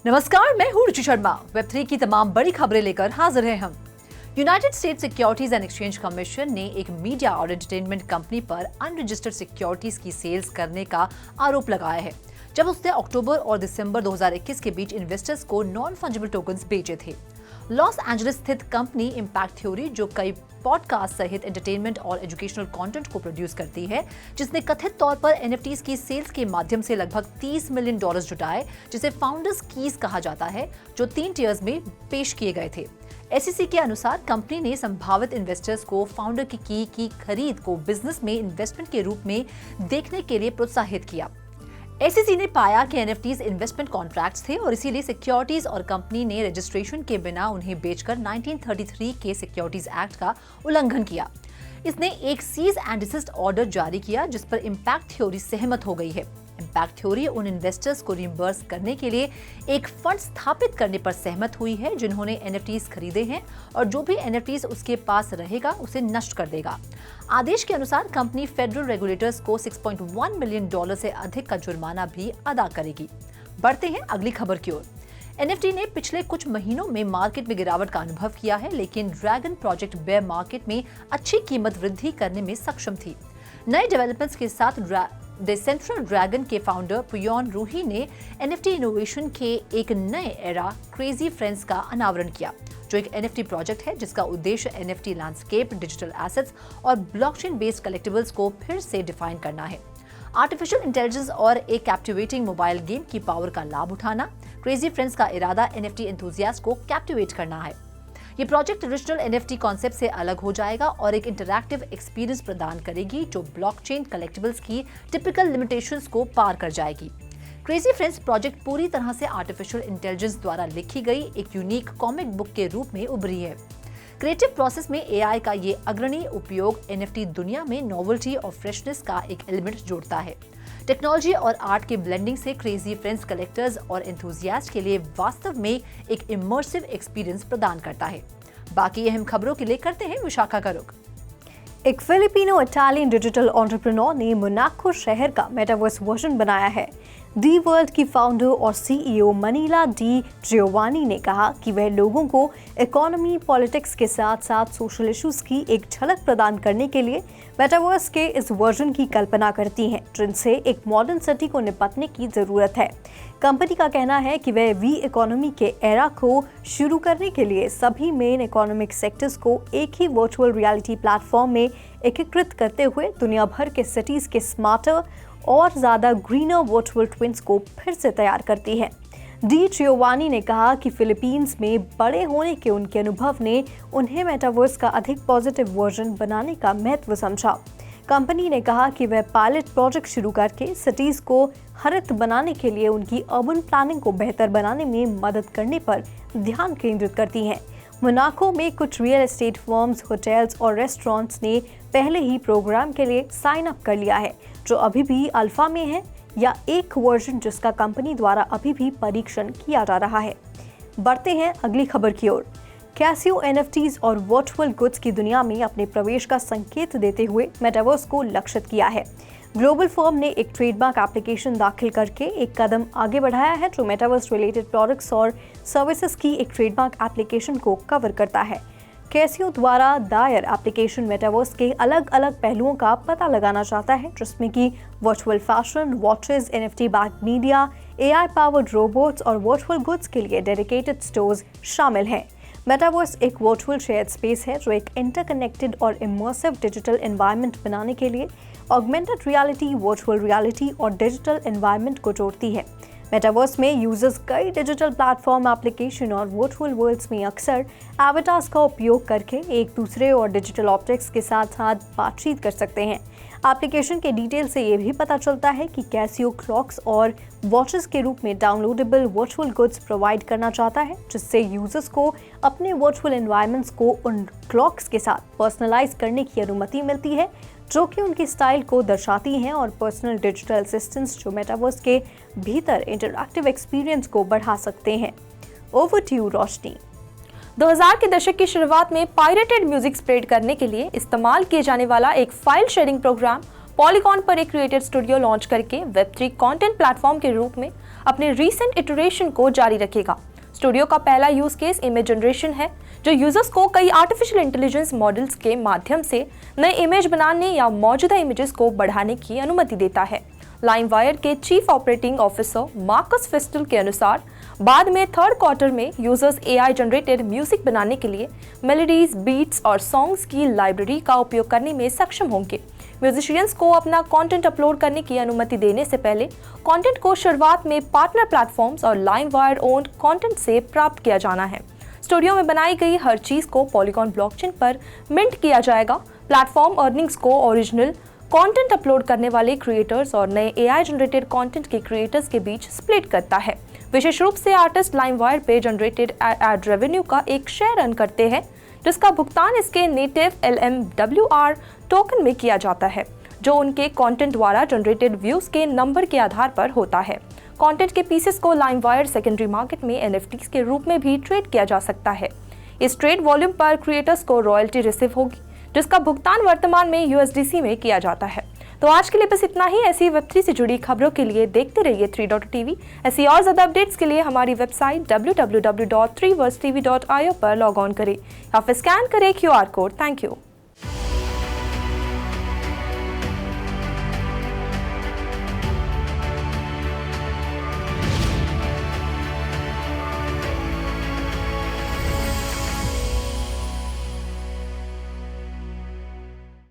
नमस्कार, मैं हूं रुचि शर्मा। वेब3 की तमाम बड़ी खबरें लेकर हाजिर हैं हम। United states securities and exchange commission ने एक मीडिया और एंटरटेनमेंट कंपनी पर अनरजिस्टर्ड सिक्योरिटीज की सेल्स करने का आरोप लगाया है, जब उसने अक्टूबर और दिसंबर 2021 के बीच इन्वेस्टर्स को नॉन फंजिबल टोकन्स बेचे थे। लॉस एंजलिस स्थित कंपनी इम्पैक्ट थ्योरी, जो कई पॉडकास्ट सहित एंटरटेनमेंट और एजुकेशनल कंटेंट को प्रोड्यूस करती है, जिसने कथित तौर पर एनएफटीज की सेल्स के माध्यम से लगभग $30 मिलियन जुटाए, जिसे फाउंडर्स कीज कहा जाता है, जो 3 टियर्स में पेश किए गए थे। एसईसी के अनुसार कंपनी ने संभावित इन्वेस्टर्स को फाउंडर की खरीद को बिजनेस में इन्वेस्टमेंट के रूप में देखने के लिए प्रोत्साहित किया। एसईसी ने पाया कि एनएफटीज इन्वेस्टमेंट कॉन्ट्रैक्ट्स थे और इसीलिए सिक्योरिटीज और कंपनी ने रजिस्ट्रेशन के बिना उन्हें बेचकर 1933 के सिक्योरिटीज एक्ट का उल्लंघन किया। इसने एक सीज एंड डिसिस्ट ऑर्डर जारी किया, जिस पर इम्पैक्ट थ्योरी सहमत हो गई है। इम्पैक्ट थ्योरी उन इन्वेस्टर्स को रिइंबर्स करने के लिए एक फंड स्थापित करने पर सहमत हुई है जिन्होंने एनएफटीज खरीदे हैं, और जो भी एनएफटीज उसके पास रहेगा उसे नष्ट कर देगा। आदेश के अनुसार कंपनी फेडरल रेगुलेटर्स को $6.1 मिलियन से अधिक का जुर्माना भी अदा करेगी। बढ़ते हैं अगली खबर की ओर। एनएफटी ने पिछले कुछ महीनों में मार्केट में गिरावट का अनुभव किया है, लेकिन ड्रैगन प्रोजेक्ट बेयर मार्केट में अच्छी कीमत वृद्धि करने में सक्षम थी। नए डेवलपमेंट्स के साथ डेसेंट्रल ड्रैगन के फाउंडर पुयोन रूही ने एनएफटी इनोवेशन के एक नए एरा क्रेजी फ्रेंड्स का अनावरण किया, जो एक एनएफटी प्रोजेक्ट है जिसका उद्देश्य एनएफटी लैंडस्केप, डिजिटल एसेट्स और ब्लॉकचेन बेस्ड कलेक्टिबल्स को फिर से डिफाइन करना है। आर्टिफिशियल इंटेलिजेंस और एक कैप्टिवेटिंग मोबाइल गेम की पावर का लाभ उठाना। क्रेजी फ्रेंड्स का इरादा एनएफटी एंथुसियास्ट को कैप्टिवेट करना है। ये प्रोजेक्ट ट्रेडिशनल एनएफटी कॉन्सेप्ट से अलग हो जाएगा और एक इंटरैक्टिव एक्सपीरियंस प्रदान करेगी, जो ब्लॉकचेन कलेक्टिबल्स की टिपिकल लिमिटेशंस को पार कर जाएगी। क्रेजी फ्रेंड्स प्रोजेक्ट पूरी तरह से आर्टिफिशियल इंटेलिजेंस द्वारा लिखी गई एक यूनिक कॉमिक बुक के रूप में उभरी है। क्रिएटिव प्रोसेस में एआई का ये अग्रणी उपयोग एनएफटी दुनिया में नोवेल्टी और फ्रेशनेस का एक एलिमेंट जोड़ता है। टेक्नोलॉजी और आर्ट के ब्लेंडिंग से क्रेजी फ्रेंड्स कलेक्टर्स और एंथुसियास्ट के लिए वास्तव में एक इमर्सिव एक्सपीरियंस प्रदान करता है। बाकी अहम खबरों के लिए करते हैं विशाखा का रुख। एक फिलिपिनो इटालियन डिजिटल एंटरप्रेन्योर ने मोनाको शहर का मेटावर्स वर्जन बनाया है। डी वर्ल्ड की फाउंडर और सीईओ मनीला डी जियोवानी ने कहा कि वह लोगों को इकोनॉमी, पॉलिटिक्स के साथ साथ सोशल इश्यूज की एक झलक प्रदान करने के लिए मेटावर्स के इस वर्जन की कल्पना करती हैं, जिनसे एक मॉडर्न सिटी को निपटने की जरूरत है। कंपनी का कहना है कि वह वी इकोनॉमी के एरा को शुरू करने के लिए सभी मेन इकोनॉमिक सेक्टर्स को एक ही वर्चुअल रियलिटी प्लेटफॉर्म में एकीकृत करते हुए दुनिया भर के सिटीज के स्मार्टर और ज़्यादा ग्रीनर वर्चुअल ट्विन्स को फिर से तैयार करती है। डी जियोवानी ने कहा कि फिलीपींस में बड़े होने के उनके अनुभव ने उन्हें मेटावर्स का अधिक पॉजिटिव वर्जन बनाने का महत्व समझा। कंपनी ने कहा कि वह पायलट प्रोजेक्ट शुरू करके सिटीज को हरित बनाने के लिए उनकी अर्बन प्लानिंग को बेहतर बनाने में मदद करने पर ध्यान केंद्रित करती हैं। मोनाको में कुछ रियल एस्टेट फर्म्स, होटल्स और रेस्टोरेंट्स ने पहले ही प्रोग्राम के लिए साइन अप कर लिया है, जो अभी भी अल्फा में है या एक वर्जन जिसका कंपनी द्वारा अभी भी परीक्षण किया जा रहा है। बढ़ते हैं अगली खबर की ओर। कैसियो एनएफटीज और वर्चुअल गुड्स की दुनिया में अपने प्रवेश का संकेत देते हुए मेटावर्स को लक्षित किया है। ग्लोबल फर्म ने एक ट्रेडमार्क एप्लीकेशन दाखिल करके एक कदम आगे बढ़ाया है, जो मेटावर्स रिलेटेड प्रोडक्ट्स और सर्विसेज की एक ट्रेडमार्क एप्लीकेशन को कवर करता है। कैसियो द्वारा दायर एप्लीकेशन मेटावर्स के अलग अलग पहलुओं का पता लगाना चाहता है, जिसमें कि virtual fashion, watches, NFT backed media, AI powered robots और वर्चुअल गुड्स के लिए डेडिकेटेड स्टोर्स शामिल हैं। मेटावर्स एक वर्चुअल शेयर्ड स्पेस है जो एक इंटरकनेक्टेड और इमर्सिव डिजिटल एनवायरनमेंट बनाने के लिए ऑगमेंटेड रियलिटी, वर्चुअल रियलिटी और डिजिटल एनवायरनमेंट को जोड़ती है। मेटावर्स में यूजर्स कई डिजिटल प्लेटफॉर्म, एप्लीकेशन और वर्चुअल वर्ल्ड्स में अक्सर एवेटार्स का उपयोग करके एक दूसरे और डिजिटल ऑब्जेक्ट्स के साथ बातचीत कर सकते हैं। एप्लीकेशन के डिटेल से ये भी पता चलता है कि कैसियो क्लॉक्स और वॉचेस के रूप में डाउनलोडेबल वर्चुअल गुड्स प्रोवाइड करना चाहता है, जिससे यूजर्स को अपने वर्चुअल एनवायरनमेंट्स को उन क्लॉक्स के साथ पर्सनलाइज करने की अनुमति मिलती है, जो कि उनकी स्टाइल को दर्शाती हैं, और पर्सनल डिजिटल असिस्टेंट्स जो मेटावर्स के भीतर इंटरैक्टिव एक्सपीरियंस को बढ़ा सकते हैं। ओवर टू यू रोशनी। 2000 के दशक की शुरुआत में पायरेटेड म्यूजिक स्प्रेड करने के लिए इस्तेमाल किए जाने वाला एक फाइल शेयरिंग प्रोग्राम पॉलीगॉन पर एक क्रिएटेड स्टूडियो लॉन्च करके वेब3 कंटेंट प्लेटफॉर्म के रूप में अपने रीसेंट इटरेशन को जारी रखेगा। स्टूडियो का पहला यूज केस इमेज जनरेशन है, जो यूजर्स को कई आर्टिफिशियल इंटेलिजेंस मॉडल्स के माध्यम से नए इमेज बनाने या मौजूदा इमेजेस को बढ़ाने की अनुमति देता है। लाइमवायर के चीफ ऑपरेटिंग ऑफिसर मार्कस फेस्टल के अनुसार बाद में थर्ड क्वार्टर में यूजर्स एआई जनरेटेड म्यूजिक बनाने के लिए मेलोडीज, बीट्स और सॉन्ग्स की लाइब्रेरी का उपयोग करने में सक्षम होंगे। म्यूजिशियंस को अपना कंटेंट अपलोड करने की अनुमति देने से पहले कंटेंट को शुरुआत में पार्टनर प्लेटफॉर्म्स और लाइमवायर ओन्ड कंटेंट से प्राप्त किया जाना है। स्टूडियो में बनाई गई हर चीज को पॉलीगॉन ब्लॉकचेन पर मिंट किया जाएगा। प्लेटफॉर्म अर्निंग्स को ओरिजिनल कंटेंट अपलोड करने वाले क्रिएटर्स और नए एआई जनरेटेड कंटेंट के क्रिएटर्स के बीच स्प्लिट करता है। विशेष रूप से आर्टिस्ट लाइमवायर पे जनरेटेड एड रेवेन्यू का एक शेयर अर्न करते हैं, जिसका भुगतान इसके नेटिव LMWR टोकन में किया जाता है, जो उनके कंटेंट द्वारा जनरेटेड व्यूज के नंबर के आधार पर होता है। कंटेंट के पीसेस को लाइमवायर सेकेंडरी मार्केट में NFTs के रूप में भी ट्रेड किया जा सकता है। इस ट्रेड वॉल्यूम पर क्रिएटर्स को रॉयल्टी रिसीव होगी, जिसका भुगतान वर्तमान में USDC में किया जाता है। तो आज के लिए बस इतना ही। ऐसी वेब3 से जुड़ी खबरों के लिए देखते रहिए 3.TV। ऐसी और ज़्यादा अपडेट्स के लिए हमारी वेबसाइट www.3versetv.io पर लॉग ऑन करें या फिर स्कैन करें QR कोड। Thank you.